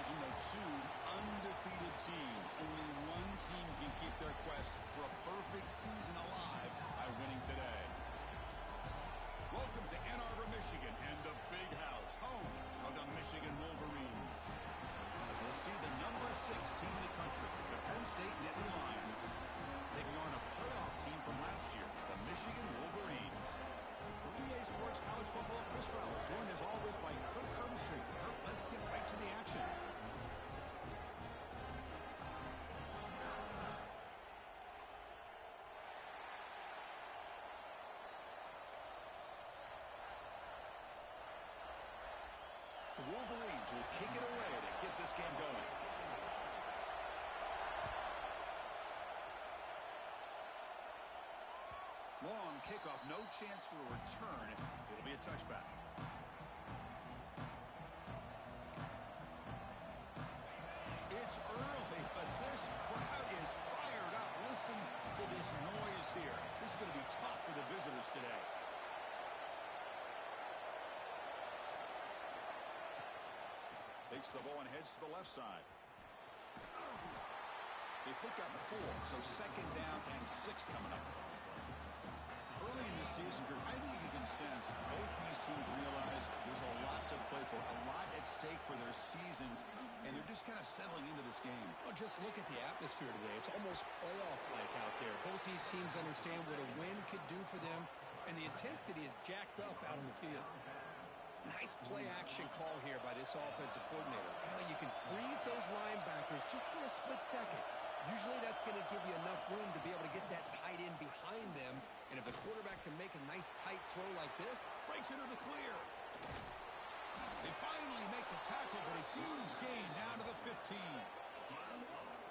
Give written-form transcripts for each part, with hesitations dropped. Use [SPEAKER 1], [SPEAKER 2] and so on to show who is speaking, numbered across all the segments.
[SPEAKER 1] division of two undefeated teams. Only one team can keep their quest for a perfect season alive by winning today. Welcome to Ann Arbor, Michigan, and the Big House, home of the Michigan Wolverines. As we'll see the number 6 team in the country, the Penn State Nittany Lions, taking on a playoff team from last year, the Michigan Wolverines. For EA Sports College Football, Chris Fowler, joined as always by Kirk Herbstreit. Kirk, let's get right to the action. The Wolverines will kick it away to get this game going. Long kickoff, no chance for a return. It'll be a touchback. It's early, but this crowd is fired up. Listen to this noise here. This is going to be tough for the visitors today. Takes the ball and heads to the left side. They pick up 4, so second down and 6 coming up. Early in this season, I think you can sense both these teams realize there's a lot to play for, a lot at stake for their seasons, and they're just kind of settling into this game.
[SPEAKER 2] Well, just look at the atmosphere today. It's almost playoff-like out there. Both these teams understand what a win could do for them, and the intensity is jacked up out on the field. Nice play-action call here by this offensive coordinator. You can freeze those linebackers just for a split second. Usually that's going to give you enough room to be able to get that tight end behind them. And if the quarterback can make a nice tight throw like this,
[SPEAKER 1] breaks into the clear. They finally make the tackle, but a huge gain down to the 15.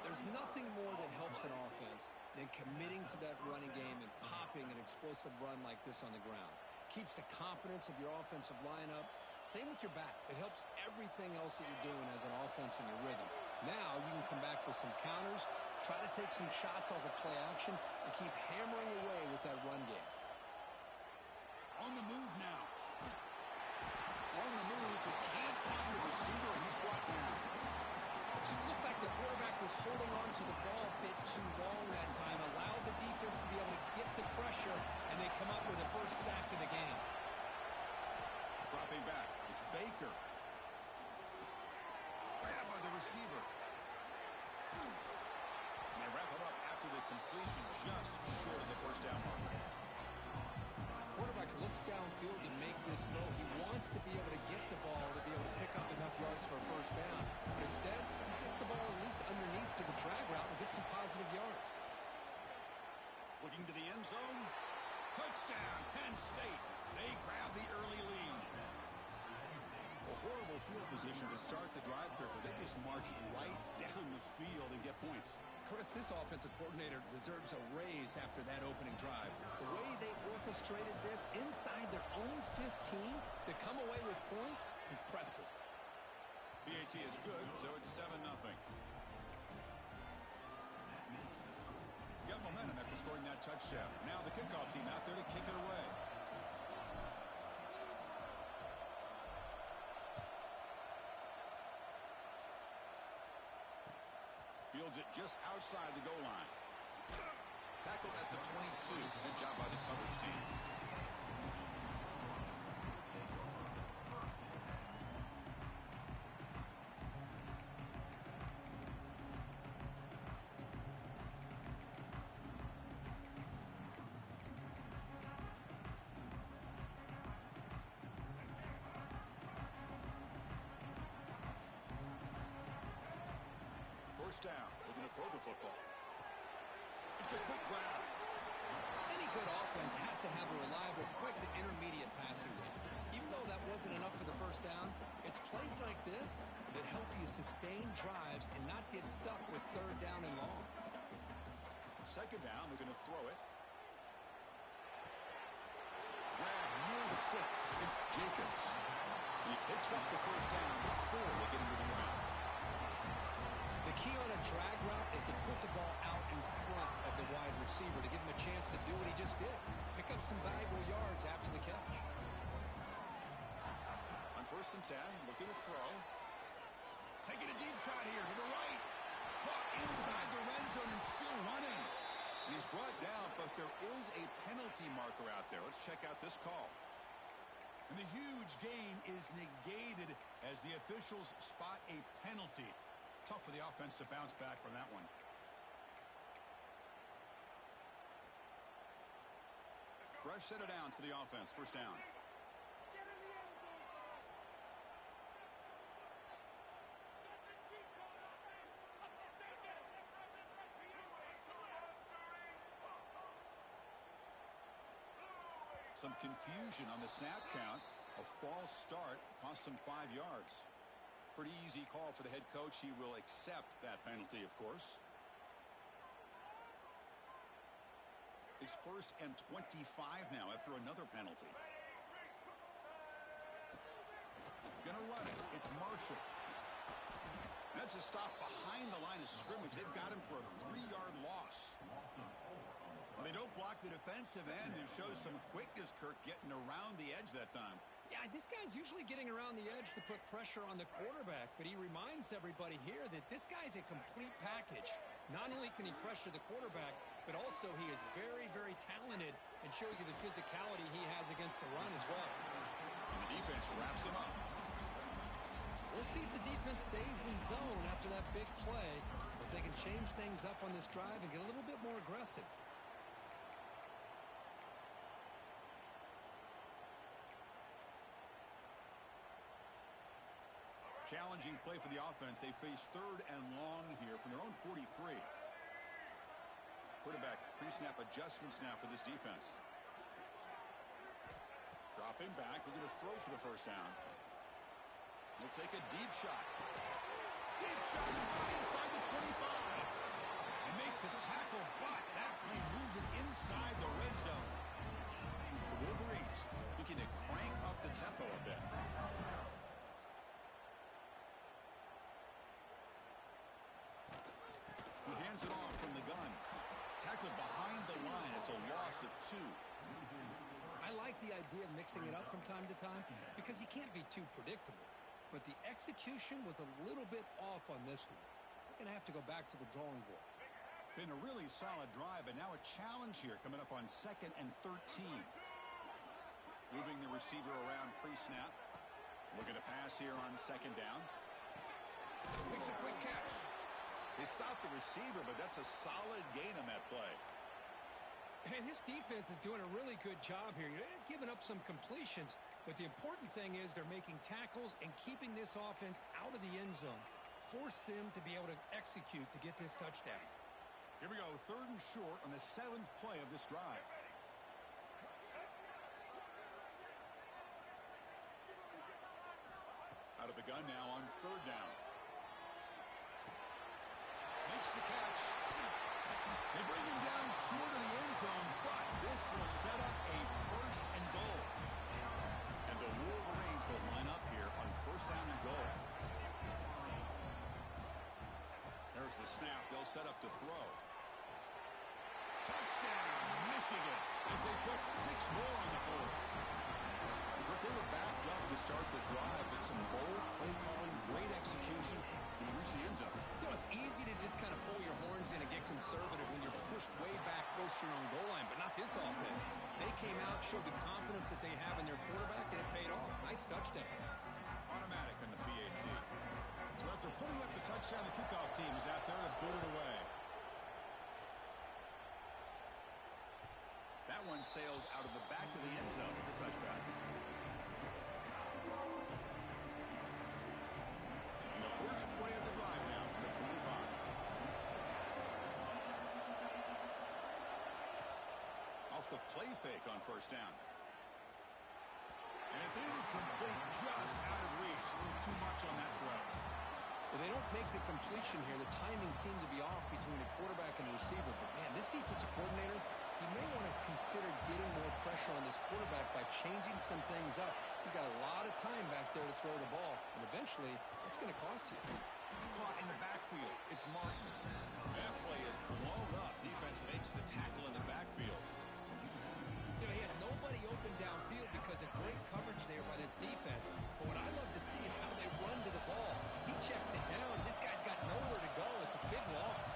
[SPEAKER 2] There's nothing more that helps an offense than committing to that running game and popping an explosive run like this on the ground. Keeps the confidence of your offensive lineup. Same with your back. It helps everything else that you're doing as an offense in your rhythm. Now you can come back with some counters, try to take some shots off of play action, and keep hammering away with that run game.
[SPEAKER 1] On the move now. On the move, but can't find a receiver, and he's brought down.
[SPEAKER 2] It just looked like the quarterback was holding on to the ball a bit too long that time, allowed the defense to be able to get the pressure, and they come up with the first sack of the game.
[SPEAKER 1] Dropping back, it's Baker. Grabbed by the receiver. And they wrap it up after the completion, just short of the first down mark.
[SPEAKER 2] Quarterback looks downfield to make this throw. He wants to be able to get the ball to be able to pick up enough yards for a first down. But instead, gets the ball at least underneath to the drag route and gets some positive yards.
[SPEAKER 1] Looking to the end zone. Touchdown, Penn State. They grab the early lead. A horrible field position to start the drive, but they just march right down the field and get points.
[SPEAKER 2] Chris, this offensive coordinator deserves a raise after that opening drive. The way they orchestrated this inside their own 15 to come away with points, impressive.
[SPEAKER 1] PAT is good, so it's 7-0. Got momentum after scoring that touchdown. Now the kickoff team out there to kick it away. Fields it just outside the goal line. Tackled at the 22. Good job by the coverage team. First down, looking to throw the football. It's a quick grab.
[SPEAKER 2] Any good offense has to have a reliable, quick to intermediate passing game. Even though that wasn't enough for the first down, it's plays like this that help you sustain drives and not get stuck with third down and long.
[SPEAKER 1] Second down, looking to throw it. Grab near the sticks. It's Jacobs. He picks up the first down before they get into the ground.
[SPEAKER 2] The key on a drag route is to put the ball out in front of the wide receiver to give him a chance to do what he just did. Pick up some valuable yards after the catch.
[SPEAKER 1] On 1st and 10, looking to throw. Taking a deep shot here to the right. Caught inside the red zone and still running. He's brought down, but there is a penalty marker out there. Let's check out this call. And the huge gain is negated as the officials spot a penalty. Tough for the offense to bounce back from that one. Fresh set of downs for the offense. First down. Some confusion on the snap count. A false start cost him 5 yards. Pretty easy call for the head coach. He will accept that penalty, of course. It's 1st and 25 now after another penalty. Gonna run it. It's Marshall. That's a stop behind the line of scrimmage. They've got him for a 3-yard loss. Well, they don't block the defensive end and shows some quickness, Kirk, getting around the edge that time.
[SPEAKER 2] Yeah, this guy's usually getting around the edge to put pressure on the quarterback, but he reminds everybody here that this guy's a complete package. Not only can he pressure the quarterback, but also he is very, very talented and shows you the physicality he has against the run as well.
[SPEAKER 1] And the defense wraps him up.
[SPEAKER 2] We'll see if the defense stays in zone after that big play, if they can change things up on this drive and get a little bit more aggressive.
[SPEAKER 1] Challenging play for the offense. They face 3rd and long here from their own 43. Quarterback pre-snap adjustments now for this defense. Dropping back. We're going to throw for the first down. He'll take a deep shot. Deep shot inside the 25. And make the tackle, but that play moves it inside the red zone. The Wolverines looking to crank up the tempo a bit. He hands it off from the gun. Tackled behind the line. It's a loss of 2.
[SPEAKER 2] I like the idea of mixing it up from time to time because he can't be too predictable. But the execution was a little bit off on this one. We're going to have to go back to the drawing board.
[SPEAKER 1] Been a really solid drive, but now a challenge here coming up on 2nd and 13. Moving the receiver around pre-snap. Looking to pass here on 2nd down. Makes a quick catch. They stopped the receiver, but that's a solid gain on that play.
[SPEAKER 2] And his defense is doing a really good job here. They're giving up some completions, but the important thing is they're making tackles and keeping this offense out of the end zone. Force him to be able to execute to get this touchdown.
[SPEAKER 1] Here we go, 3rd and short on the 7th play of this drive. Out of the gun now on 3rd down. Makes the catch. They bring him down short of the end zone, but this will set up a 1st and goal. And the Wolverines will line up here on 1st down and goal. There's the snap. They'll set up to throw. Touchdown, Michigan, as they put 6 more on the board. But they were backed up to start the drive, but some bold play calling, great execution, and reach the end zone.
[SPEAKER 2] You know, it's easy to just kind of pull your horns in and get conservative when you're pushed way back close to your own goal line, but not this offense. They came out, showed the confidence that they have in their quarterback, and it paid off. Nice touchdown.
[SPEAKER 1] Automatic on the PAT. So after putting up the touchdown, the kickoff team is out there to boot it away. That one sails out of the back of the end zone with the touchback. And the first play of the drive now from the 25. Off the play fake on 1st down. And it's incomplete, just out of reach. A little too much on that throw.
[SPEAKER 2] Well, they don't make the completion here. The timing seemed to be off between the quarterback and the receiver. But, man, this defensive coordinator, he may want to consider getting more pressure on this quarterback by changing some things up. He's got a lot of time back there to throw the ball, and eventually it's going to cost you.
[SPEAKER 1] Caught in the backfield. It's Martin. That play is blown up. Defense makes the tackle in the backfield.
[SPEAKER 2] You know, he had nobody open down field because of great coverage there by this defense. But what I love to see is how they run to the ball. He checks it down. This guy's got nowhere to go. It's a big loss.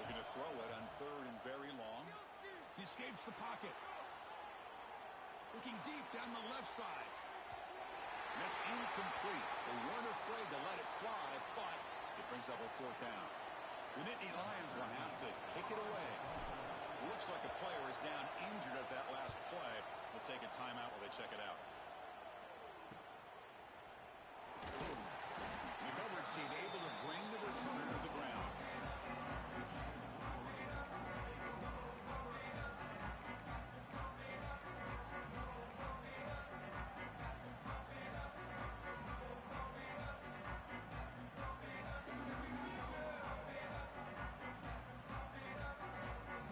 [SPEAKER 1] Looking to throw it on 3rd and very long. He escapes the pocket. Looking deep down the left side. And that's incomplete. They weren't afraid to let it fly, but it brings up a 4th down. The Nittany Lions will have to kick it away. Looks like a player is down injured at that last play. We'll take a timeout while they check it out. The coverage team able to bring the returner to the ground.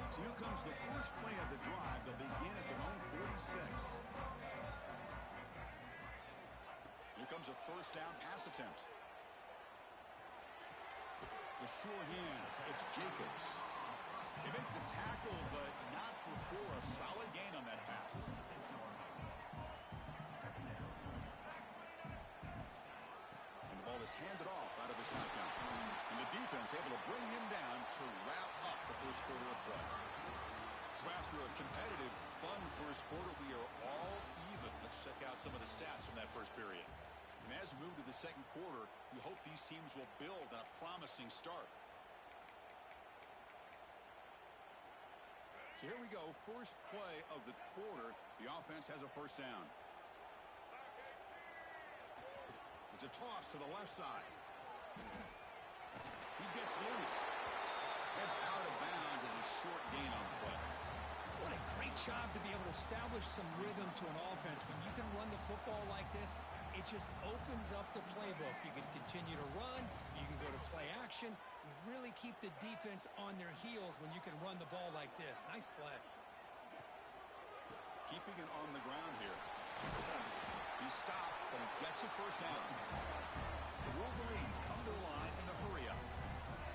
[SPEAKER 1] So here comes the first play of the drive. They'll begin at their own 46. Here comes a 1st down pass attempt. The sure hands. It's Jacobs. They make the tackle, but not before a solid gain on that pass. And the ball is handed off out of the shotgun. And the defense able to bring him down to wrap up the first quarter of play. So after a competitive, fun first quarter, we are all even. Let's check out some of the stats from that first period. And as we move to the second quarter, we hope these teams will build on a promising start. So here we go, first play of the quarter. The offense has a 1st down. It's a toss to the left side. He gets loose. That's out of bounds as a short gain on the play.
[SPEAKER 2] What a great job to be able to establish some rhythm to an offense. When you can run the football like this, it just opens up the playbook. You can continue to run. You can go to play action. You really keep the defense on their heels when you can run the ball like this. Nice play.
[SPEAKER 1] Keeping it on the ground here. He stopped, but he gets a 1st down. The Wolverines come to the line in the hurry up.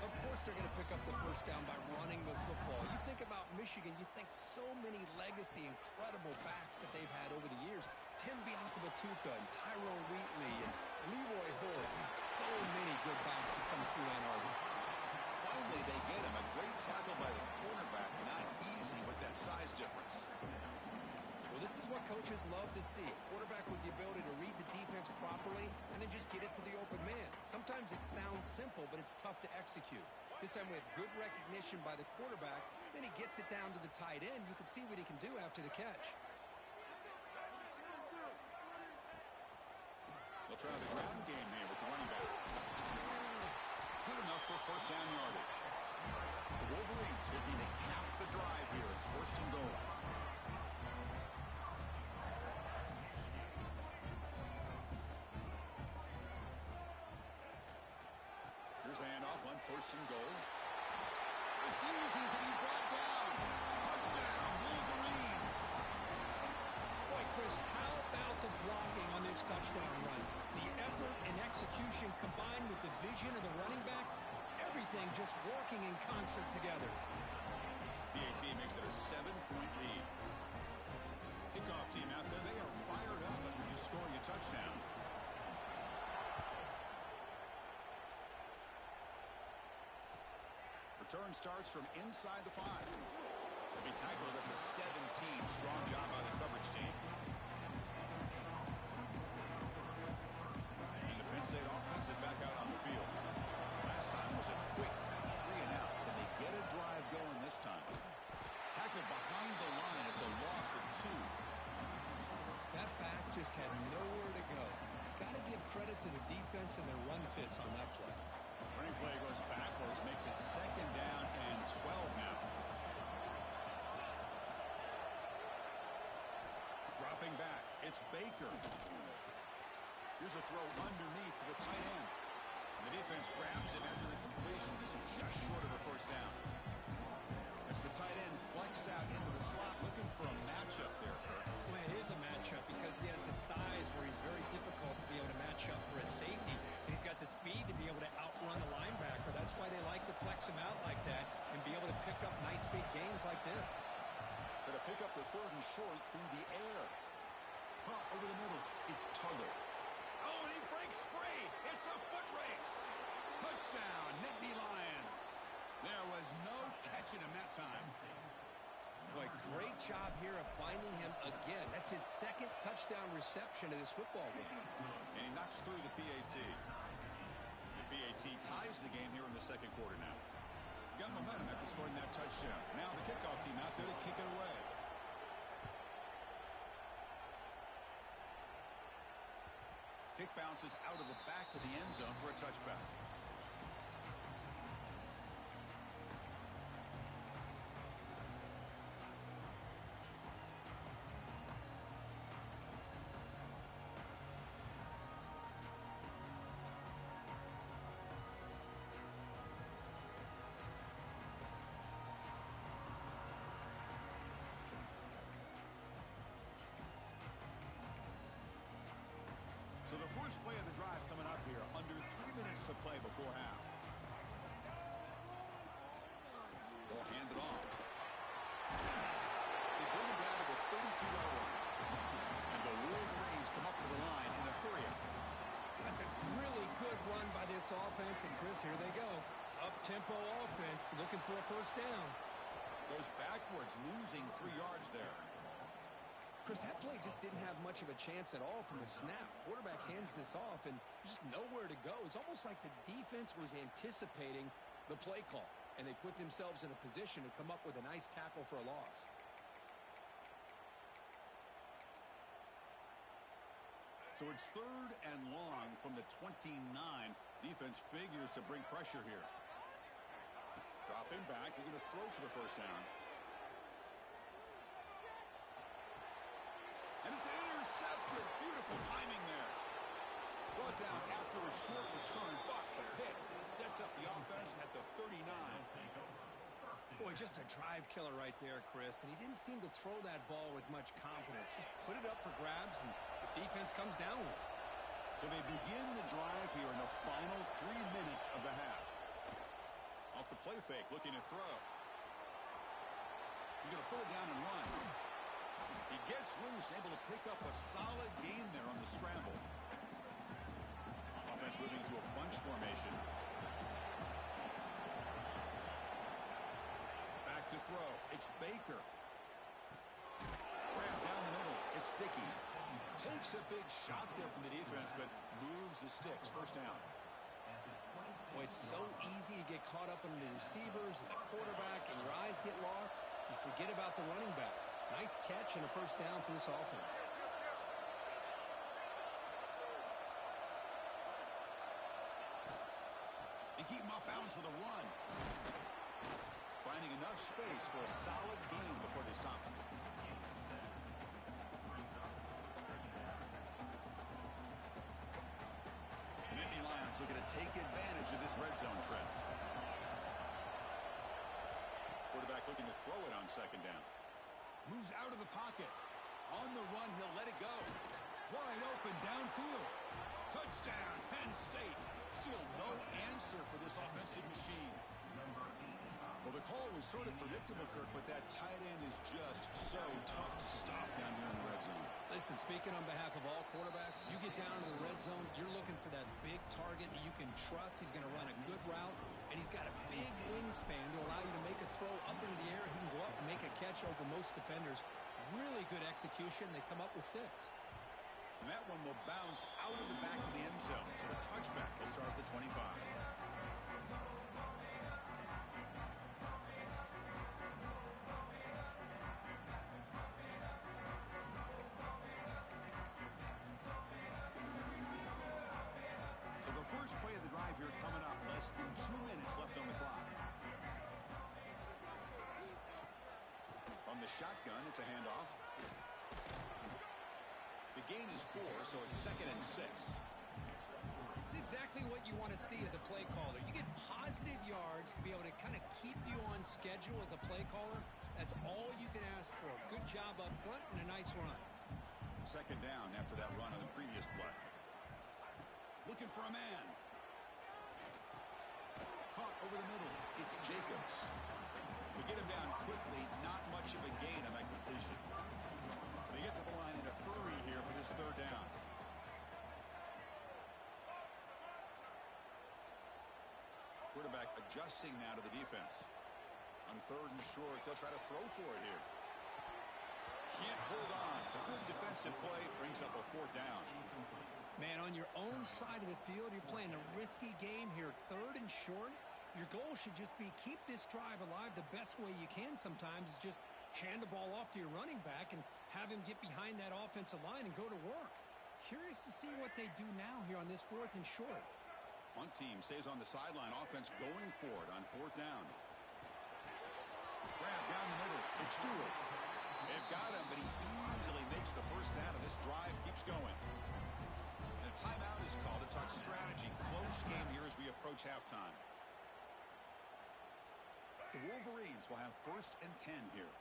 [SPEAKER 2] Of course they're going to pick up the 1st down by running the football. You think about Michigan, you think so many legacy, incredible backs that they've had over the years. Tim Biakabatuka and Tyrone Wheatley and Leroy Hoare. So many good backs have come through Ann Arbor.
[SPEAKER 1] Finally, they get him. A great tackle by the cornerback. Not easy with that size difference.
[SPEAKER 2] Well, this is what coaches love to see. A quarterback with the ability to read the defense properly and then just get it to the open man. Sometimes it sounds simple, but it's tough to execute. This time we have good recognition by the quarterback. Then he gets it down to the tight end. You can see what he can do after the catch.
[SPEAKER 1] They'll try the ground game here with the running back. Good enough for 1st down yardage. The Wolverines looking to cap the drive here. It's 1st and goal. Here's the handoff on 1st and goal. Refusing to be brought down. Touchdown, Wolverines.
[SPEAKER 2] Boy, Chris, how about the blocking on this touchdown run? The effort and execution combined with the vision of the running back, everything just working in concert together.
[SPEAKER 1] PAT makes it a 7-point lead. Kickoff team out there, they are fired up after just scoring a touchdown. Return starts from inside the 5. He tackled at the 17. Strong job by the coverage team. And the Penn State offense is back out on the field. Last time was a quick 3 and out. Then they get a drive going this time. Tackled behind the line. It's a loss of 2.
[SPEAKER 2] That back just had nowhere to go. Got to give credit to the defense and their run fits on that play.
[SPEAKER 1] Running play goes backwards, makes it 2nd down and 12 now. Dropping back, it's Baker. Here's a throw underneath to the tight end. And the defense grabs him after the completion. This is just short of a 1st down. As the tight end flexed out into the slot, looking for a matchup there, Kurt.
[SPEAKER 2] Well, it is a matchup because he has the size where he's very difficult to be able to match up for his safety. And he's got the speed to be able to outrun a linebacker. That's why they like to flex him out like that and be able to pick up nice big gains like this.
[SPEAKER 1] Going to pick up the 3rd and short through the air. Caught over the middle. It's Tuttle. Oh, and he breaks free. It's a foot race. Touchdown, Nittany Lions. There was no catching him that time.
[SPEAKER 2] Boy, great job here of finding him again. That's his second touchdown reception in this football game.
[SPEAKER 1] And he knocks through the PAT. The PAT ties the game here in the second quarter now. Got momentum after scoring that touchdown. Now the kickoff team out there to kick it away. Kick bounces out of the back of the end zone for a touchback. So the first play of the drive coming up here, under 3 minutes to play before half. They'll hand it off. They bring him down to the 32-yard line. And the Wolverines come up to the line in a hurry.
[SPEAKER 2] That's a really good run by this offense. And, Chris, here they go. Up-tempo offense looking for a first down.
[SPEAKER 1] Goes backwards, losing 3 yards there.
[SPEAKER 2] Chris, that play just didn't have much of a chance at all from the snap. Quarterback hands this off and just nowhere to go. It's almost like the defense was anticipating the play call, and they put themselves in a position to come up with a nice tackle for a loss.
[SPEAKER 1] So it's 3rd and long from the 29. Defense figures to bring pressure here. Dropping back, they're going to throw for the first down. And it's intercepted. Beautiful timing there. Brought down after a short return, but the pick sets up the offense at the 39.
[SPEAKER 2] Boy, just a drive killer right there, Chris. And he didn't seem to throw that ball with much confidence. Just put it up for grabs, and the defense comes down with it.
[SPEAKER 1] So they begin the drive here in the final 3 minutes of the half. Off the play fake, looking to throw. He's going to put it down and run. He gets loose, able to pick up a solid gain there on the scramble. Offense moving to a bunch formation. Back to throw. It's Baker. Grab down the middle. It's Dickey. Takes a big shot there from the defense, but moves the sticks. First down.
[SPEAKER 2] Boy, it's so easy to get caught up under the receivers and the quarterback, and your eyes get lost. You forget about the running back. Nice catch and a first down for this offense.
[SPEAKER 1] They keep him off balance with a run. Finding enough space for a solid gain before they stop him. Nittany Lions looking to take advantage of this red zone trap. Quarterback looking to throw it on second down. Moves out of the pocket. On the run, he'll let it go. Wide open downfield. Touchdown, Penn State. Still no answer for this offensive machine. Well, the call was sort of predictable, Kirk, but that tight end is just so tough to stop down here in the red zone.
[SPEAKER 2] Listen, speaking on behalf of all quarterbacks, you get down to the red zone, you're looking for that big target that you can trust. He's going to run a good route, and he's got a big wingspan to allow you to make a throw up into the air. He can go up and make a catch over most defenders. Really good execution. They come up with 6.
[SPEAKER 1] And that one will bounce out of the back of the end zone. So a touchback will start at the 25. So the first play of the drive here coming up. Less than 2 minutes left on the clock. On the shotgun, it's a handoff. The gain is 4, so it's 2nd and 6.
[SPEAKER 2] It's exactly what you want to see as a play caller. You get positive yards to be able to kind of keep you on schedule as a play caller. That's all you can ask for. Good job up front and a nice run.
[SPEAKER 1] 2nd down after that run on the previous play. Looking for a man. Caught over the middle. It's Jacobs. We get him down quickly. Not much of a gain on that completion. They get to the line in a hurry here for this third down. Quarterback adjusting now to the defense. On third and short, they'll try to throw for it here. Can't hold on. A good defensive play brings up a fourth down.
[SPEAKER 2] Man, on your own side of the field, you're playing a risky game here. Third and short. Your goal should just be keep this drive alive the best way you can sometimes is just hand the ball off to your running back and have him get behind that offensive line and go to work. Curious to see what they do now here on this fourth and short.
[SPEAKER 1] One team stays on the sideline. Offense going for it on fourth down. Grab down the middle. It's Stewart. They've got him, but he easily makes the first down, and this drive keeps going. And a timeout is called to talk strategy. Close game here as we approach halftime. The Wolverines will have first and 10 here.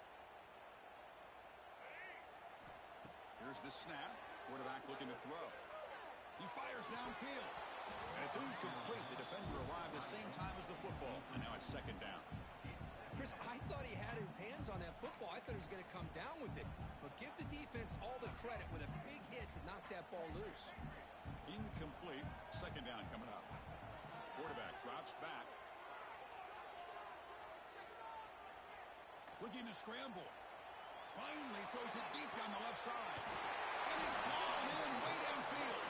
[SPEAKER 1] Here's the snap. Quarterback looking to throw. He fires downfield. And it's incomplete. The defender arrived the same time as the football. And now it's second down.
[SPEAKER 2] Chris, I thought he had his hands on that football. I thought he was going to come down with it. But give the defense all the credit with a big hit to knock that ball loose.
[SPEAKER 1] Incomplete. Second down coming up. Quarterback drops back. Looking to scramble. Finally throws it deep down the left side. And it's hauled in way downfield.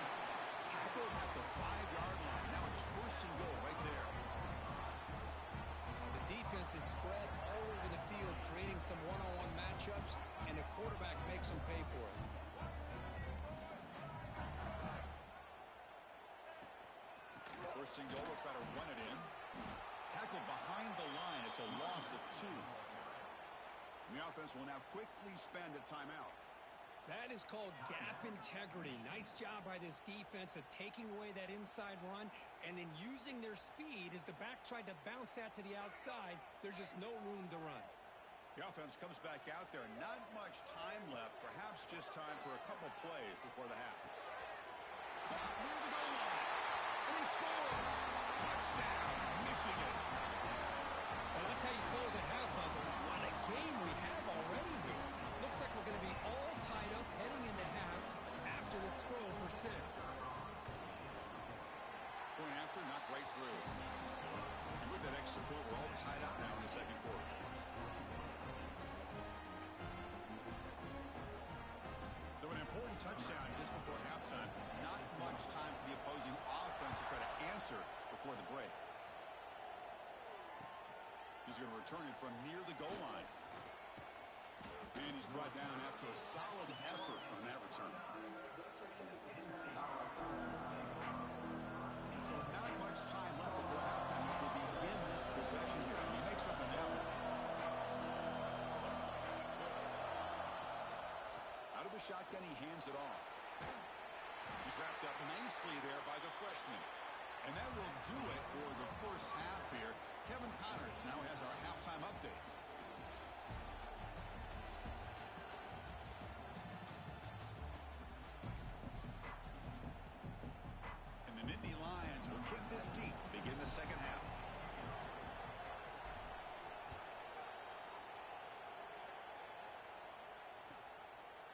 [SPEAKER 1] Tackled at the 5-yard line. Now it's first and goal right there.
[SPEAKER 2] The defense is spread all over the field, creating some one-on-one matchups, and the quarterback makes them pay for it.
[SPEAKER 1] First and goal, they'll try to run it in. Tackled behind the line. It's a loss of 2. The offense will now quickly spend a timeout.
[SPEAKER 2] That is called gap integrity. Nice job by this defense of taking away that inside run and then using their speed as the back tried to bounce that to the outside. There's just no room to run.
[SPEAKER 1] The offense comes back out there. Not much time left. Perhaps just time for a couple plays before the half. Near the goal line. And he scores. Touchdown, Michigan.
[SPEAKER 2] Well, that's how you close a half of it. What a game we have already here. Looks like we're going to be all tied up heading into half after the throw for 6.
[SPEAKER 1] Point after, knocked right through. And with that extra point, we're all tied up now in the second quarter. So an important touchdown just before halftime. Not much time for the opposing offense to try to answer before the break. He's going to return it from near the goal line. And he's brought down after a solid effort on that return. So not much time left before halftime as they begin this possession here. And he makes something happen. Out of the shotgun, he hands it off. He's wrapped up nicely there by the freshman. And that will do it for the first half here. Kevin Connors now has our halftime update. And the Nittany Lions will kick this deep to begin the second half.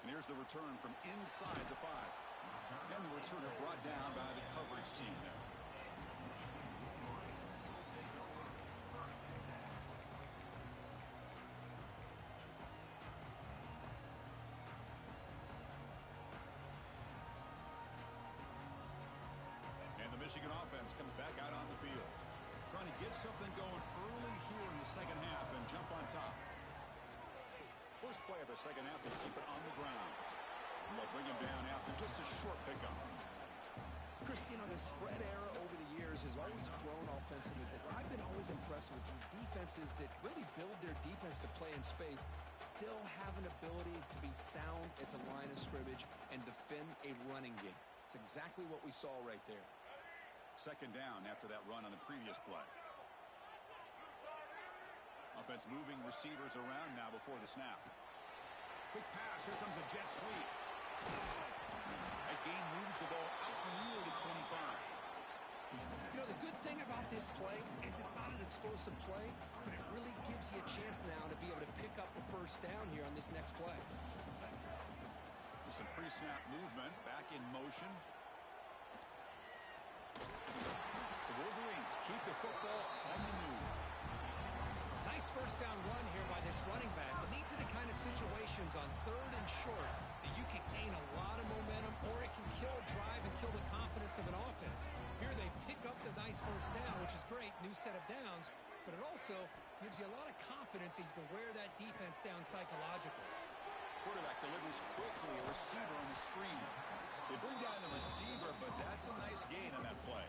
[SPEAKER 1] And here's the return from inside the 5. And the returner brought down by the coverage team there. Michigan offense comes back out on the field. Trying to get something going early here in the second half and jump on top. First play of the second half, they keep it on the ground. They'll bring him down after just a short pickup.
[SPEAKER 2] Chris, you know, the spread era over the years has always grown offensively, but what I've been always impressed with defenses that really build their defense to play in space still have an ability to be sound at the line of scrimmage and defend a running game. It's exactly what we saw right there.
[SPEAKER 1] Second down after that run on the previous play. Offense moving receivers around now before the snap. Quick pass. Here comes a jet sweep. That game moves the ball out near the 25.
[SPEAKER 2] You know, the good thing about this play is it's not an explosive play, but it really gives you a chance now to be able to pick up a first down here on this next play.
[SPEAKER 1] Some pre-snap movement, back in motion. The Wolverines keep the football on the move.
[SPEAKER 2] Nice first down run here by this running back. And these are the kind of situations on 3rd and short that you can gain a lot of momentum, or it can kill a drive and kill the confidence of an offense. Here they pick up the nice first down, which is great, new set of downs, but it also gives you a lot of confidence that you can wear that defense down psychologically.
[SPEAKER 1] Quarterback delivers quickly, a receiver on the screen. They bring down the receiver, but that's a nice gain on that play.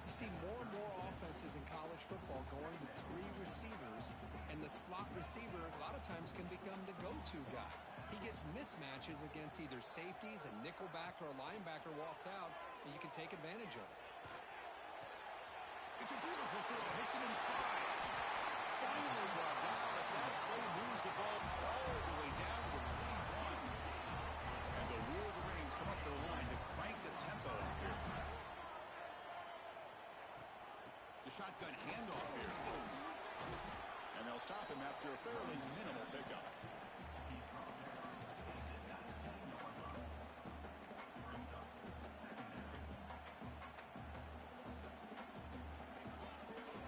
[SPEAKER 2] You see more and more offenses in college football going to 3 receivers, and the slot receiver a lot of times can become the go-to guy. He gets mismatches against either safeties, a nickelback, or a linebacker walked out, and you can take advantage of it.
[SPEAKER 1] It's a beautiful throw. Hits him in stride. Finally brought down, but that play moves the ball all the way down to the 21. And the Wolverines come up to the line to crank the tempo up here. The shotgun handoff here. And they'll stop him after a fairly minimal pickup.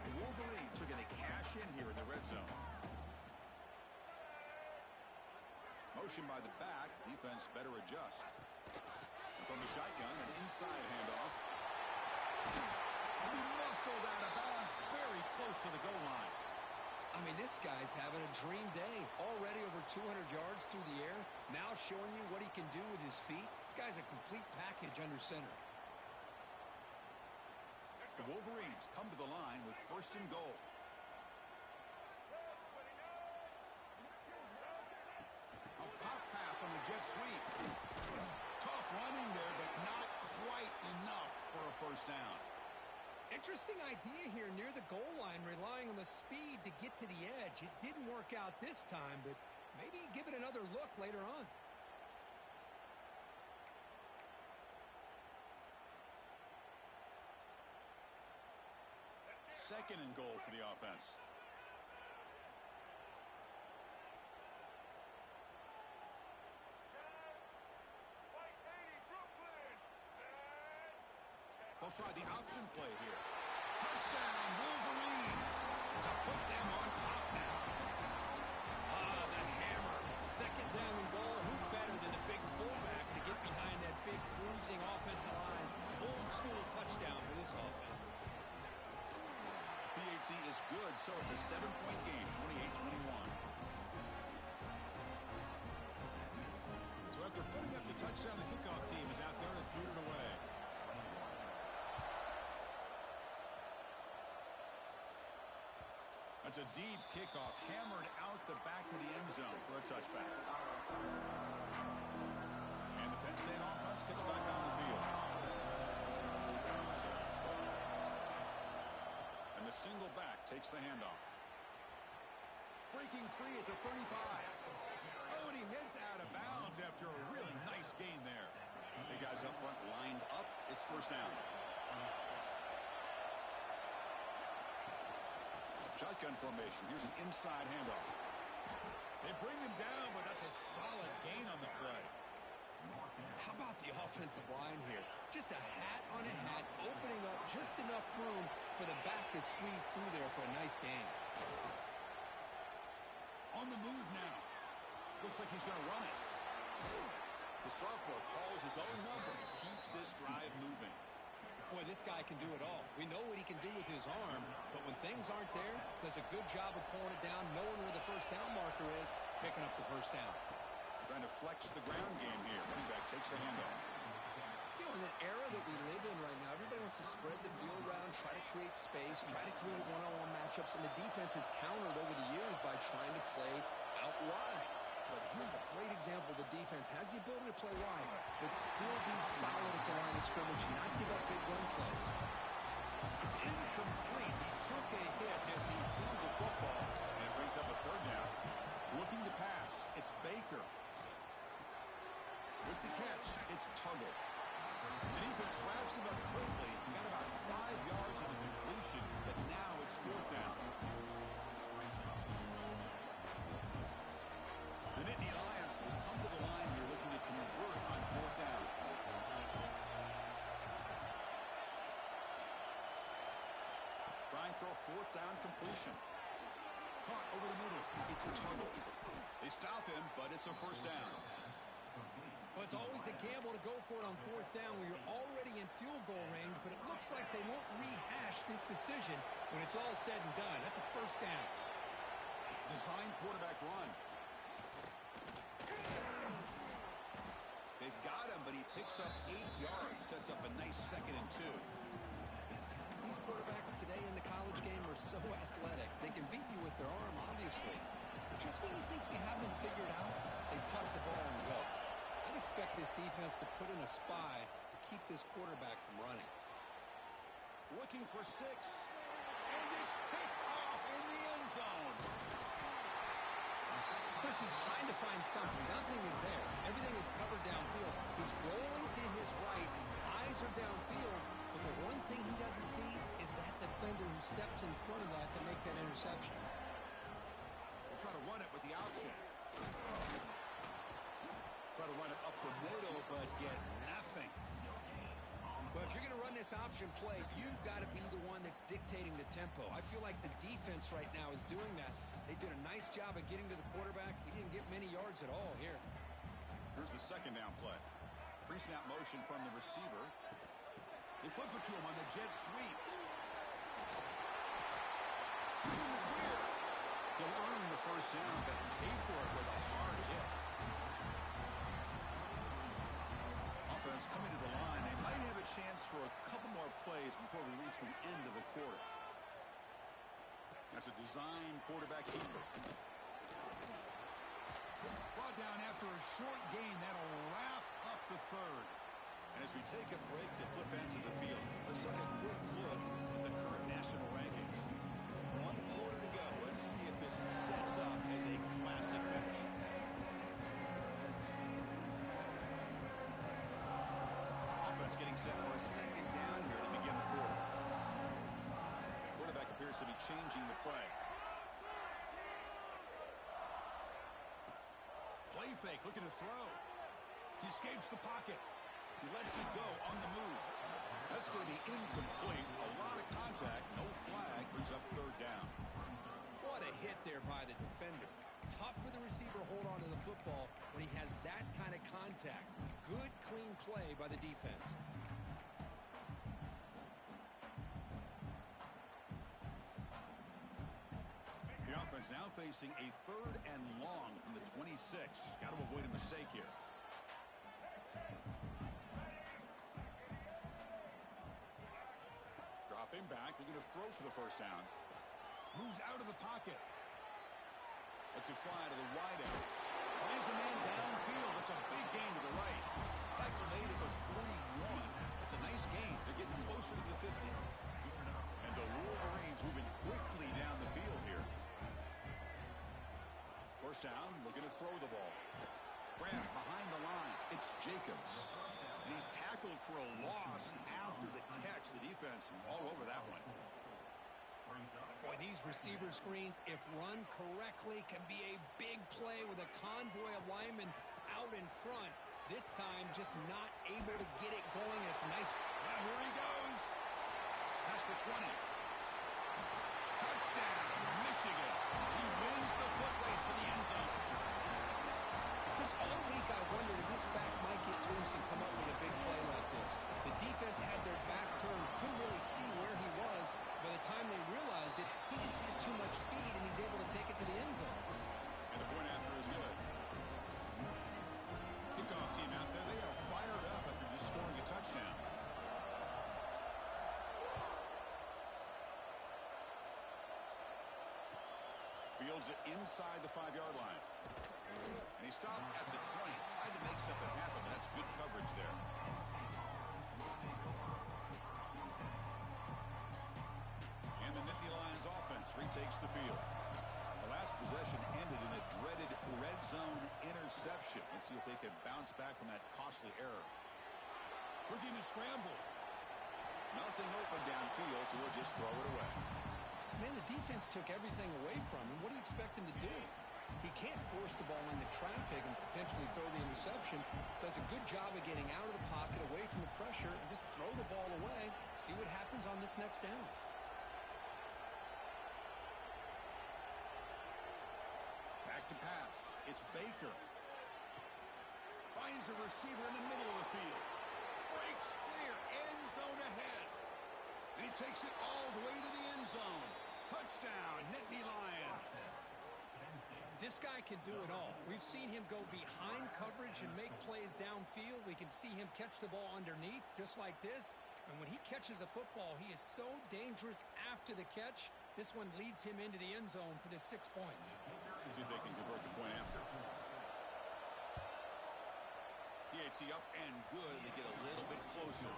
[SPEAKER 1] The Wolverines are going to cash in here in the red zone. Motion by the back. Defense better adjust. And from the shotgun, an inside handoff. He muscled out of bounds very close to the goal line.
[SPEAKER 2] I mean, this guy's having a dream day. Already over 200 yards through the air. Now showing you what he can do with his feet. This guy's a complete package under center.
[SPEAKER 1] The Wolverines come to the line with 1st and goal. A pop pass on the jet sweep. Tough running there, but not quite enough for a 1st down.
[SPEAKER 2] Interesting idea here near the goal line, relying on the speed to get to the edge. It didn't work out this time, but maybe give it another look later on.
[SPEAKER 1] Second and goal for the offense. They'll try the option play here. Touchdown, Wolverines, to put them on top now.
[SPEAKER 2] The hammer. 2nd down and goal. Who better than the big fullback to get behind that big bruising offensive line? Old school touchdown for this offense.
[SPEAKER 1] PAT is good, so it's a 7-point game, 28-21. So after putting up the touchdown, the kickoff team is out there to boot it away. That's a deep kickoff, hammered out the back of the end zone for a touchback. And the Penn State offense gets back on the field. And the single back takes the handoff. Breaking free at the 35. Oh, and he heads out of bounds after a really nice gain there. Big guys up front lined up. It's 1st down. Shotgun formation. Here's an inside handoff. They bring him down, but that's a solid gain on the play.
[SPEAKER 2] How about the offensive line here? Just a hat on a hat, opening up just enough room for the back to squeeze through there for a nice gain.
[SPEAKER 1] On the move now. Looks like he's going to run it. The sophomore calls his own number and keeps this drive moving.
[SPEAKER 2] Boy, this guy can do it all. We know what he can do with his arm, but when things aren't there, does a good job of pulling it down, knowing where the 1st down marker is, picking up the 1st down.
[SPEAKER 1] Trying to flex the ground game here. Running back takes the handoff.
[SPEAKER 2] You know, in the era that we live in right now, everybody wants to spread the field around, try to create space, try to create one-on-one matchups, and the defense has countered over the years by trying to play out wide. But here's a great example. The defense has the ability to play wide, but still be solid at the line of scrimmage and not give up big run plays.
[SPEAKER 1] It's incomplete. He took a hit as he threw the football, and it brings up a 3rd down. Looking to pass, it's Baker. With the catch, it's Tuggle. The defense wraps him up quickly. Got about 5 yards on the completion, but now it's 4th down. The Nittany Lions will come to the line here looking to line for a fourth down completion. Caught over the middle. It's tunneled. They stop him, but it's a first down.
[SPEAKER 2] Well, it's always a gamble to go for it on fourth down where you're already in field goal range, but it looks like they won't rehash this decision when it's all said and done. That's a first down.
[SPEAKER 1] Design quarterback run. They've got him, but he picks up 8 yards, sets up a nice 2nd and 2.
[SPEAKER 2] These quarterbacks today in the college game are so athletic. They can beat you with their arm, obviously. But just when you think you have them figured out, they tuck the ball and go. I'd expect this defense to put in a spy to keep this quarterback from running.
[SPEAKER 1] Looking for 6. And it's picked off in the end zone.
[SPEAKER 2] Chris, he's trying to find something. Nothing is there. Everything is covered downfield. He's rolling to his right. Eyes are downfield. But the one thing he doesn't see is that defender who steps in front of that to make that interception.
[SPEAKER 1] We'll try to run it with the option. Try to run it up the middle, but get nothing.
[SPEAKER 2] Well, if you're going to run this option play, you've got to be the one that's dictating the tempo. I feel like the defense right now is doing that. They did a nice job of getting to the quarterback. He didn't get many yards at all here.
[SPEAKER 1] Here's the second down play. Pre-snap motion from the receiver. They flip it to him on the jet sweep. He's in the clear. He'll earn the first down, but paid for it with a hard hit. Offense coming to the line. They might have a chance for a couple more plays before we reach the end of the quarter. That's a design quarterback keeper. Brought down after a short gain. That'll wrap up the third. And as we take a break to flip into the field, let's take a quick look at the current national rankings. 1 quarter to go. Let's see if this sets up as a classic finish. Offense getting set for a second down here to begin the quarter. Quarterback appears to be changing the play. Play fake, looking to throw. He escapes the pocket. He lets it go on the move. That's going to be incomplete. A lot of contact, no flag, brings up third down.
[SPEAKER 2] What a hit there by the defender. Tough for the receiver to hold on to the football when he has that kind of contact. Good, clean play by the defense.
[SPEAKER 1] The offense now facing a 3rd and long from the 26. Got to avoid a mistake here. Dropping back, looking to throw for the first down. Moves out of the pocket. Lets it fly to the wideout. Finds a man downfield. That's a big gain to the right. Tackle made at the 41. It's a nice gain. They're getting closer to the 50. And the Wolverines moving quickly down the field here. First down, looking to throw the ball. Grab behind the line. It's Jacobs. And he's tackled for a loss after the catch. The defense all over that one.
[SPEAKER 2] Boy, these receiver screens, if run correctly, can be a big play with a convoy of linemen out in front. This time, just not able to get it going. It's nice.
[SPEAKER 1] Well, here he goes. Past the 20. Touchdown, Michigan. He wins the foot race to the end zone.
[SPEAKER 2] Just all week, I wondered if this back might get loose and come up with a big play like this. The defense had their back turned, couldn't really see where he was. By the time they realized it, he just had too much speed, and he's able to take it to the end zone.
[SPEAKER 1] And the point after is good. Kickoff team out there, they are fired up after just scoring a touchdown. Fields it inside the 5-yard line. And he stopped at the 20. Tried to make something happen. That's good coverage there. And the Nittany Lions offense retakes the field. The last possession ended in a dreaded red zone interception. Let's see if they can bounce back from that costly error. Looking to scramble. Nothing open downfield, so we'll just throw it away.
[SPEAKER 2] Man, the defense took everything away from him. What do you expect him to do? He can't force the ball into traffic and potentially throw the interception. Does a good job of getting out of the pocket, away from the pressure, and just throw the ball away. See what happens on this next down.
[SPEAKER 1] It's Baker. Finds a receiver in the middle of the field. Breaks clear. End zone ahead. And he takes it all the way to the end zone. Touchdown, Nittany Lions.
[SPEAKER 2] This guy can do it all. We've seen him go behind coverage and make plays downfield. We can see him catch the ball underneath, just like this. And when he catches a football, he is so dangerous after the catch. This one leads him into the end zone for the 6 points.
[SPEAKER 1] See if they can convert the point after. PAT up and good. They get a little bit closer.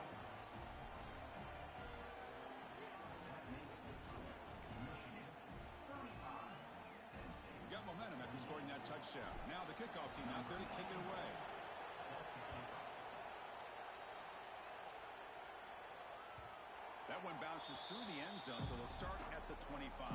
[SPEAKER 1] Got momentum after scoring that touchdown. Now the kickoff team out there to kick it away. That one bounces through the end zone, so they'll start at the 25.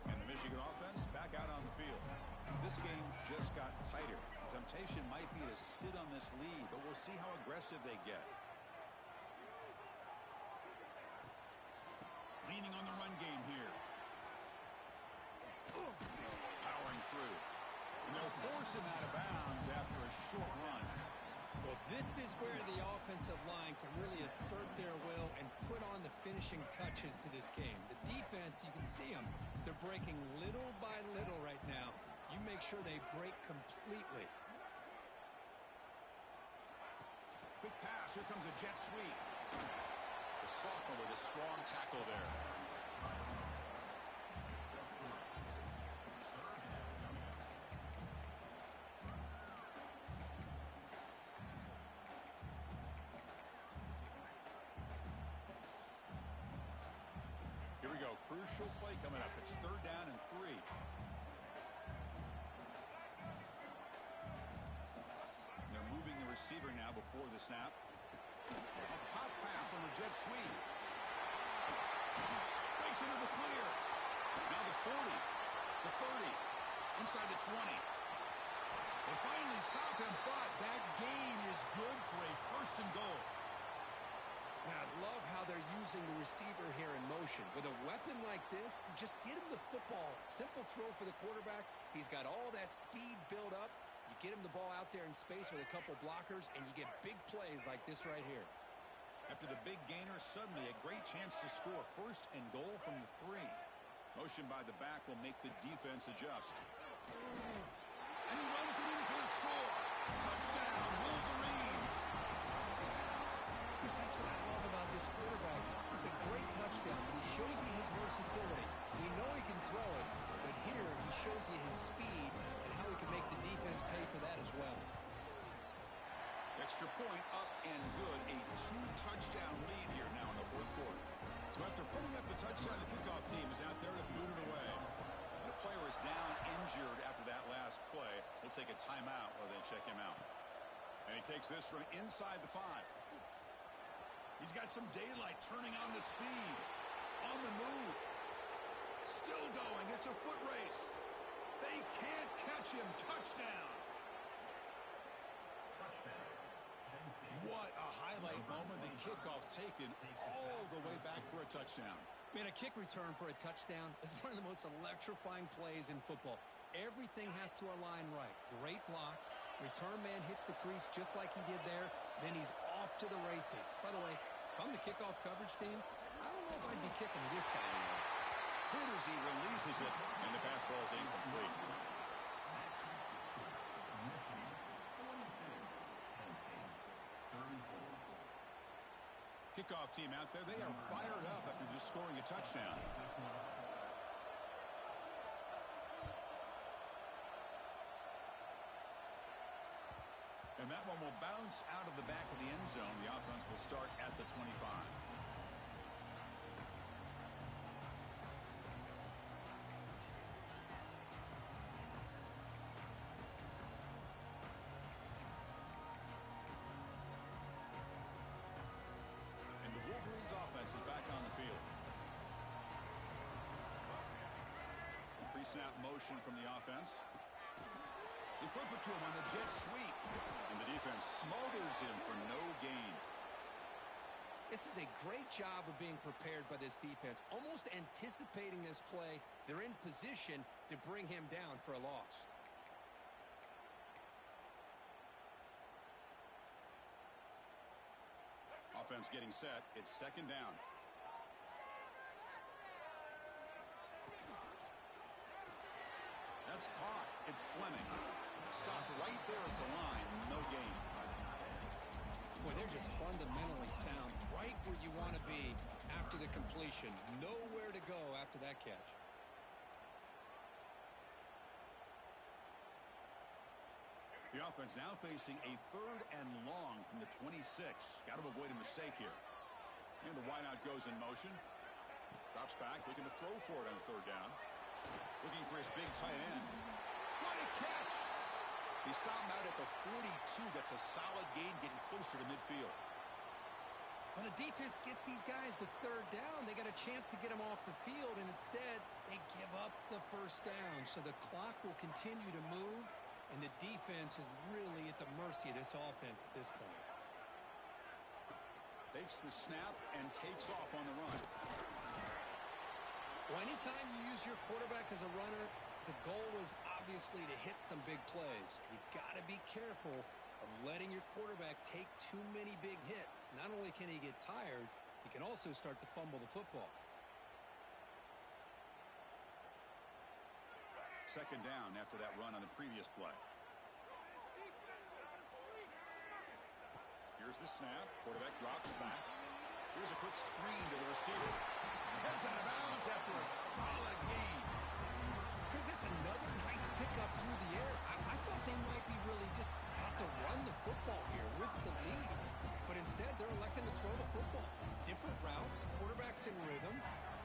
[SPEAKER 1] And the Michigan offense back out on the field. This game just got tighter. The temptation might be to sit on this lead, but we'll see how aggressive they get. Leaning on the run game here. Powering through. And they'll force him out of bounds after a short run.
[SPEAKER 2] Well, this is where the offensive line can really assert their will and put on the finishing touches to this game. The defense, you can see them. They're breaking little by little right now. You make sure they break completely.
[SPEAKER 1] Quick pass. Here comes a jet sweep. The sophomore with a strong tackle there. Here we go. Crucial play coming up. It's 3rd down and 3. They're moving the receiver now before the snap. A pop pass on the jet sweep. Breaks into the clear. Now the 40, the 30, inside the 20. They finally stop him, but that gain is good for a 1st and goal.
[SPEAKER 2] Now, I love how they're using the receiver here in motion. With a weapon like this, just get him the football. Simple throw for the quarterback. He's got all that speed built up. You get him the ball out there in space with a couple blockers, and you get big plays like this right here.
[SPEAKER 1] After the big gainer, suddenly a great chance to score. 1st and goal from the 3. Motion by the back will make the defense adjust. And he runs it in for the score. Touchdown, Wolverines.
[SPEAKER 2] Because that's what I love about this quarterback. It's a great touchdown. He shows you his versatility. We know he can throw it, but here he shows you his speed and how he can make the defense pay for that as well.
[SPEAKER 1] Extra point up and good. A 2-touchdown lead here now in the 4th quarter. So after putting up a touchdown, the kickoff team is out there to boot it away. The player is down injured after that last play. We'll take a timeout while they check him out. And he takes this from inside the 5. He's got some daylight, turning on the speed. On the move. Still going. It's a foot race. They can't catch him. Touchdown. What a highlight moment. The kickoff taken all the way back for a touchdown.
[SPEAKER 2] Man, a kick return for a touchdown is one of the most electrifying plays in football. Everything has to align right. Great blocks. Return man hits the crease just like he did there. Then he's off to the races. By the way, if I'm the kickoff coverage team, I don't know if I'd be kicking to this guy anymore.
[SPEAKER 1] Hit as he releases it, and the pass ball is incomplete. Kickoff team out there, they are fired up after just scoring a touchdown. And that one will bounce out of the back of the end zone. The offense will start at the 25. Offense is back on the field. Pre-snap motion from the offense. They flip it to him on the jet sweep. And the defense smothers him for no gain.
[SPEAKER 2] This is a great job of being prepared by this defense. Almost anticipating this play, they're in position to bring him down for a loss.
[SPEAKER 1] Offense getting set. It's second down. That's caught. It's Fleming. Stopped right there at the line. No gain.
[SPEAKER 2] Boy, they're just fundamentally sound right where you want to be after the completion. Nowhere to go after that catch.
[SPEAKER 1] The offense now facing a 3rd and long from the 26. Got to avoid a mistake here. And the wideout goes in motion. Drops back, looking to throw for it on 3rd down. Looking for his big tight end. What a catch! He stopped him out at the 42. That's a solid gain, getting closer to midfield.
[SPEAKER 2] Well, the defense gets these guys to 3rd down. They got a chance to get them off the field, and instead, they give up the 1st down. So the clock will continue to move, and the defense is really at the mercy of this offense at this point.
[SPEAKER 1] Takes the snap and takes off on the run.
[SPEAKER 2] Well, anytime you use your quarterback as a runner, the goal is obviously to hit some big plays. You got to be careful of letting your quarterback take too many big hits. Not only can he get tired, he can also start to fumble the football.
[SPEAKER 1] Second down after that run on the previous play. Here's the snap. Quarterback drops back. Here's a quick screen to the receiver. Heads out of bounds after a solid gain.
[SPEAKER 2] Chris, that's another nice pickup through the air. I thought they might be really just out to run the football here with the lead. But instead, they're electing to throw the football. Different routes, quarterbacks in rhythm.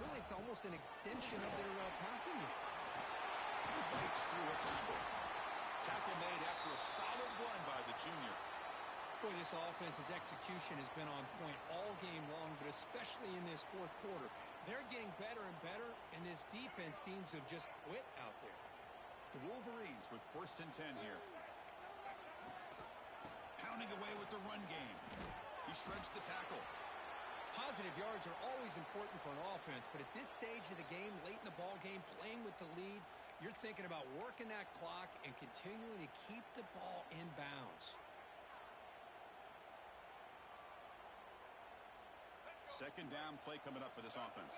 [SPEAKER 2] Really, it's almost an extension of their passing game.
[SPEAKER 1] He bites through a tackle. Tackle made after a solid run by the junior.
[SPEAKER 2] Boy, this offense's execution has been on point all game long, but especially in this 4th quarter. They're getting better and better, and this defense seems to have just quit out there.
[SPEAKER 1] The Wolverines with 1st and 10 here. Pounding away with the run game. He shreds the tackle.
[SPEAKER 2] Positive yards are always important for an offense, but at this stage of the game, late in the ball game, playing with the lead, you're thinking about working that clock and continuing to keep the ball in bounds.
[SPEAKER 1] Second down play coming up for this offense.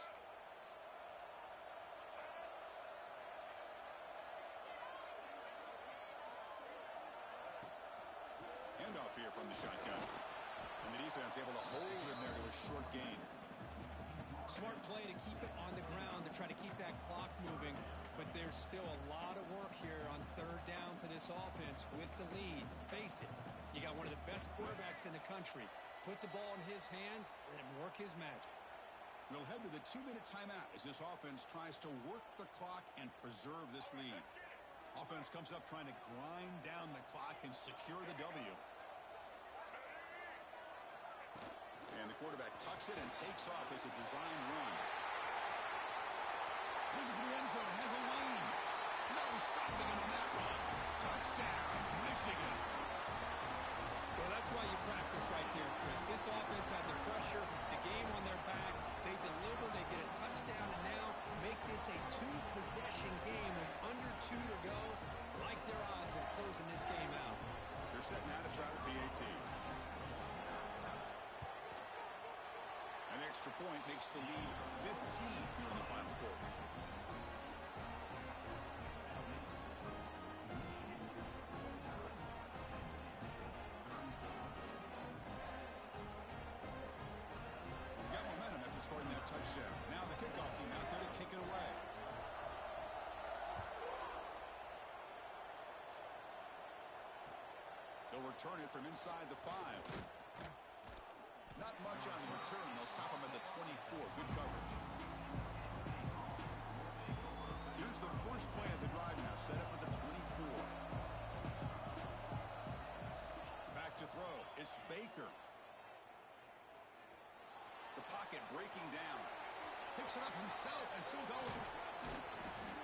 [SPEAKER 1] Handoff here from the shotgun. And the defense able to hold him there to a short gain.
[SPEAKER 2] Smart play to keep it on the ground to try to keep that clock moving. But there's still a lot of work here on 3rd down for this offense with the lead. Face it, you got one of the best quarterbacks in the country. Put the ball in his hands, let him work his magic.
[SPEAKER 1] We'll head to the 2-minute timeout as this offense tries to work the clock and preserve this lead. Offense comes up trying to grind down the clock and secure the W. And the quarterback tucks it and takes off as a design run. Looking for the end zone, has a lane. No stopping him on that run. Touchdown, Michigan.
[SPEAKER 2] Well, that's why you practice right there, Chris. This offense had the pressure, the game on their back. They deliver, they get a touchdown, and now make this a 2-possession game with under 2 to go. Like their odds of closing this game out.
[SPEAKER 1] They're set now to try the PAT. An extra point makes the lead 15 here in the final quarter. Got momentum after scoring that touchdown. Now the kickoff team out there to kick it away. They'll return it from inside the 5. Not much on the return. They'll stop him at the 24. Good coverage. Here's the first play of the drive now. Set up at the 24. Back to throw. It's Baker. The pocket breaking down. Picks it up himself and still going.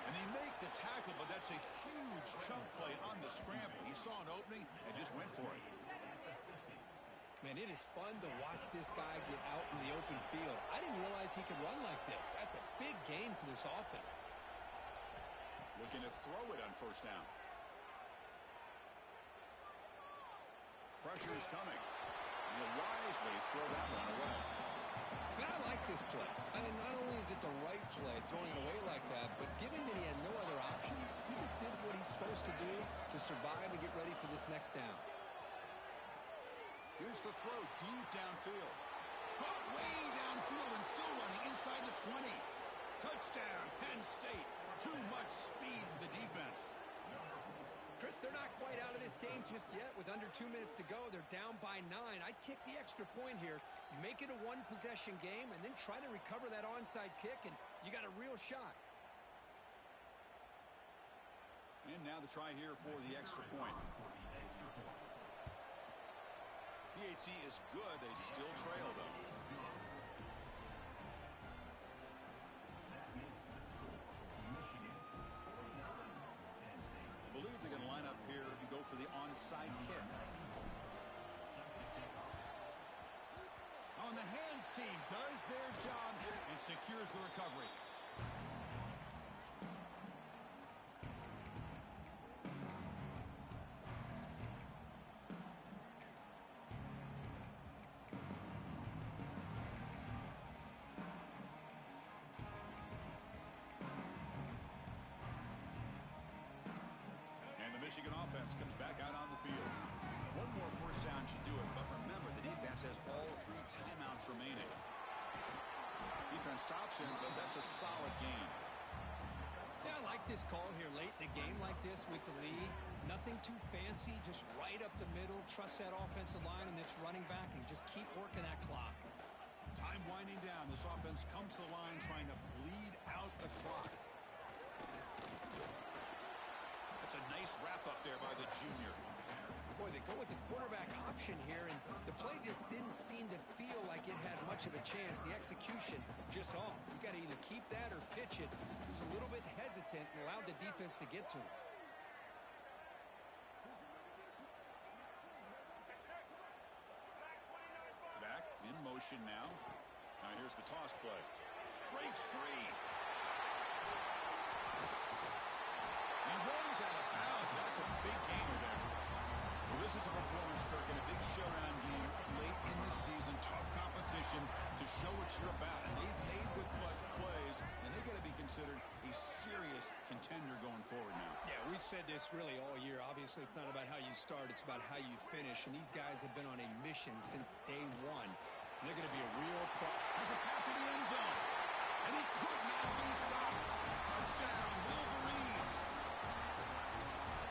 [SPEAKER 1] And they make the tackle, but that's a huge Huge chunk play on the scramble. He saw an opening and just went for it.
[SPEAKER 2] Man, it is fun to watch this guy get out in the open field. I didn't realize he could run like this. That's a big gain for this offense.
[SPEAKER 1] Looking to throw it on first down. Pressure is coming. He'll wisely throw that one away.
[SPEAKER 2] Man, I like this play. I mean, not only is it the right play, throwing it away like that, but given that he had no other option, he just did what he's supposed to do to survive and get ready for this next down.
[SPEAKER 1] Here's the throw deep downfield. Caught way downfield and still running inside the 20. Touchdown, Penn State. Too much speed for the defense.
[SPEAKER 2] Chris, they're not quite out of this game just yet. With under 2 minutes to go, they're down by 9. I'd kick the extra point here, make it a one-possession game, and then try to recover that onside kick, and you got a real shot.
[SPEAKER 1] And now the try here for the extra point. PAT is good. They still trail, though. I believe they're going to line up here and go for the onside kick. On the hands team does their job and secures the recovery. Michigan offense comes back out on the field. One more first down should do it, but remember, the defense has all 3 timeouts remaining. Defense stops him, but that's a solid gain.
[SPEAKER 2] Yeah, I like this call here late in the game like this with the lead. Nothing too fancy, just right up the middle. Trust that offensive line and this running back and just keep working that clock.
[SPEAKER 1] Time winding down. This offense comes to the line trying to bleed out the clock. It's a nice wrap up there by the junior.
[SPEAKER 2] Boy, they go with the quarterback option here, and the play just didn't seem to feel like it had much of a chance. The execution just off. You got to either keep that or pitch it. He was a little bit hesitant and allowed the defense to get to him.
[SPEAKER 1] Back in motion now. Now here's the toss play. Breaks free. He runs out of bounds. That's a big gainer there. Well, this is a performance, Kirk, in a big showdown game late in the season. Tough competition to show what you're about. And they've made the clutch plays, and they got to be considered a serious contender going forward now.
[SPEAKER 2] Yeah, we've said this really all year. Obviously, it's not about how you start. It's about how you finish. And these guys have been on a mission since day one. And they're going to be a real pro.
[SPEAKER 1] Has a path to the end zone. And he could not be stopped. Touchdown, Wolverines.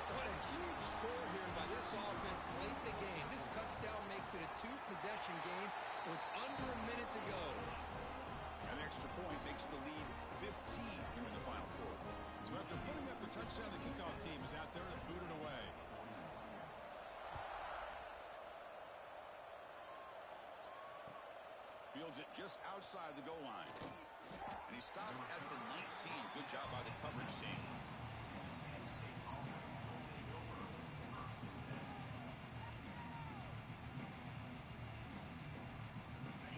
[SPEAKER 2] What a huge score here by this offense late in the game. This touchdown makes it a 2-possession game with under a minute to go.
[SPEAKER 1] An extra point makes the lead 15 here in the final quarter. So after putting up the touchdown, the kickoff team is out there to boot it away. Fields it just outside the goal line. And he stopped at the 19. Good job by the coverage team.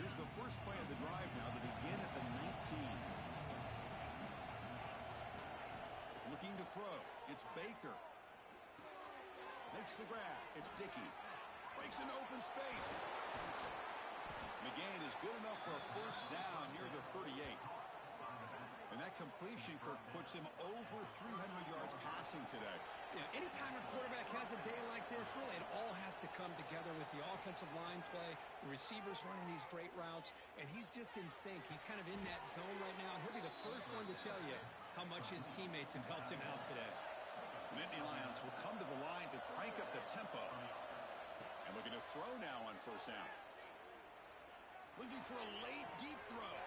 [SPEAKER 1] Here's the first play of the drive now to begin at the 19. Looking to throw. It's Baker. Makes the grab. It's Dickey. Breaks into open space. McGain is good enough for a first down near the 38. And that completion, Kirk, puts him over 300 yards passing today.
[SPEAKER 2] Yeah, anytime a quarterback has a day like this, really it all has to come together with the offensive line play, the receivers running these great routes, and he's just in sync. He's kind of in that zone right now. He'll be the first one to tell you how much his teammates have helped him out today.
[SPEAKER 1] The Nittany Lions will come to the line to crank up the tempo. And looking to throw now on first down. Looking for a late, deep throw.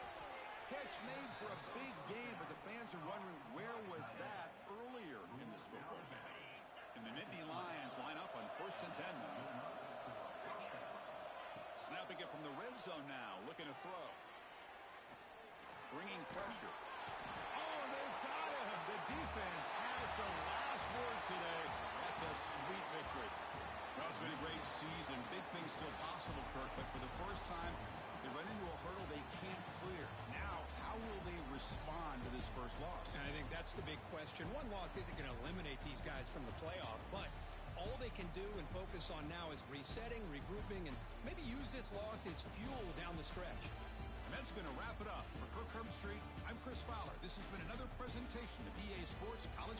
[SPEAKER 1] Catch made for a big game, but the fans are wondering where was that earlier in this football game. And the Nittany Lions line up on first and 10 now. Snapping it from the red zone now, looking to throw. Bringing pressure. Oh, they've got him. The defense has the last word today.
[SPEAKER 2] That's the big question. One loss isn't going to eliminate these guys from the playoff, but all they can do and focus on now is resetting, regrouping, and maybe use this loss as fuel down the stretch.
[SPEAKER 1] And that's going to wrap it up. For Kirk Herbstreit, I'm Chris Fowler. This has been another presentation of EA Sports College